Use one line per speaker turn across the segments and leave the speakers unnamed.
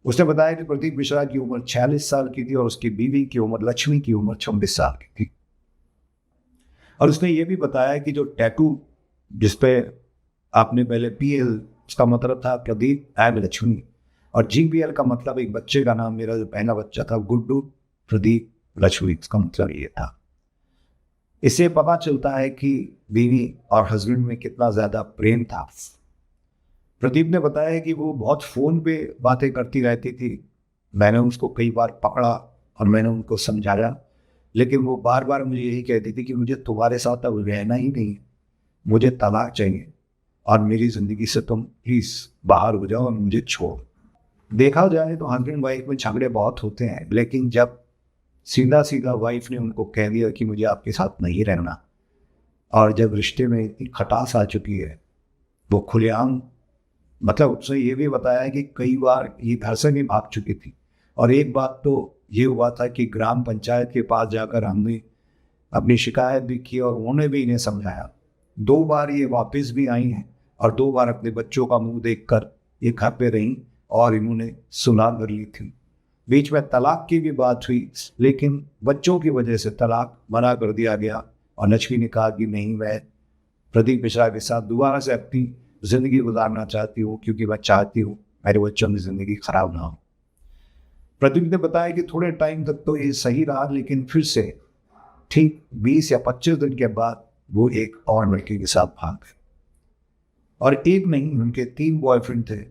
उसने बताया कि प्रदीप मिश्रा की उम्र 46 साल की थी और उसकी बीवी की उम्र लक्ष्मी की उम्र 26 साल की थी। और उसने ये भी बताया कि जो टैटू जिसपे आपने पहले PL, उसका मतलब था प्रदीप एंड लक्ष्मी, और GPL का मतलब एक बच्चे का नाम, मेरा जो पहला बच्चा था गुड्डू प्रदीप लक्ष्मी, इसका मतलब ये था। इससे पता चलता है कि बीवी और हस्बैंड में कितना ज्यादा प्रेम था। प्रदीप ने बताया कि वो बहुत फोन पे बातें करती रहती थी। मैंने उसको कई बार पकड़ा और मैंने उनको समझाया, लेकिन वो बार बार मुझे यही कहती थी कि मुझे तुम्हारे साथ अब रहना ही नहीं, मुझे तलाक चाहिए और मेरी जिंदगी से तुम प्लीज बाहर हो जाओ और मुझे छोड़। देखा जाए तो हस्बैंड वाइफ में झगड़े बहुत होते हैं, लेकिन जब सीधा सीधा वाइफ ने उनको कह दिया कि मुझे आपके साथ नहीं रहना, और जब रिश्ते में इतनी खटास आ चुकी है, वो खुलेआम, मतलब उसने ये भी बताया है कि कई बार ये घर से भी भाग चुकी थी। और एक बात तो ये हुआ था कि ग्राम पंचायत के पास जाकर हमने अपनी शिकायत भी की और उन्होंने भी इन्हें समझाया। 2 बार ये वापस भी आई हैं और 2 बार अपने बच्चों का मुंह देखकर ये घर पे रहीं और इन्होंने सुलह कर ली थी। बीच में तलाक की भी बात हुई, लेकिन बच्चों की वजह से तलाक मना कर दिया गया और लक्ष्मी ने कहा कि नहीं, मैं प्रदीप मिश्रा के साथ दोबारा से अपनी जिंदगी गुजारना चाहती हूँ, क्योंकि मैं चाहती हूँ मेरे बच्चों की जिंदगी खराब ना हो। प्रदीप ने बताया कि थोड़े टाइम तक तो ये सही रहा, लेकिन फिर से ठीक 20 या 25 दिन के बाद वो एक और लड़के के साथ भाग गए। और एक नहीं, उनके 3 बॉयफ्रेंड थे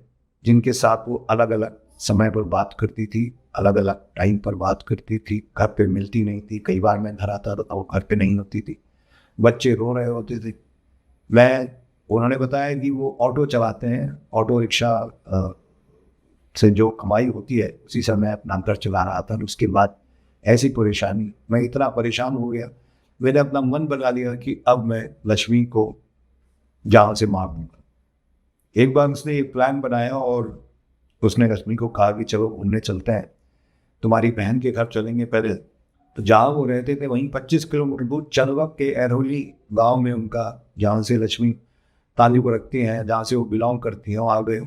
जिनके साथ वो अलग अलग समय पर बात करती थी, अलग अलग टाइम पर बात करती थी, घर पे मिलती नहीं थी। कई बार मैं घर आता था, वो घर पे नहीं होती थी, बच्चे रो रहे होते थे। उन्होंने बताया कि वो ऑटो चलाते हैं, ऑटो रिक्शा से जो कमाई होती है उसी से मैं अपना घर चला रहा था। उसके बाद ऐसी परेशानी, मैं इतना परेशान हो गया, मैंने अपना मन बना लिया कि अब मैं लक्ष्मी को जान से मार दूंगा। एक बार उसने एक प्लान बनाया और उसने लक्ष्मी को कहा कि चलो घूमने चलते हैं, तुम्हारी बहन के घर चलेंगे पहले। तो जहाँ वो रहते थे वहीं 25 किलोमीटर दूर चंदवक के एरोली गांव में उनका, जहाँ से लक्ष्मी ताल्लुक रखती हैं, जहाँ से वो बिलोंग करती हैं, आ गए।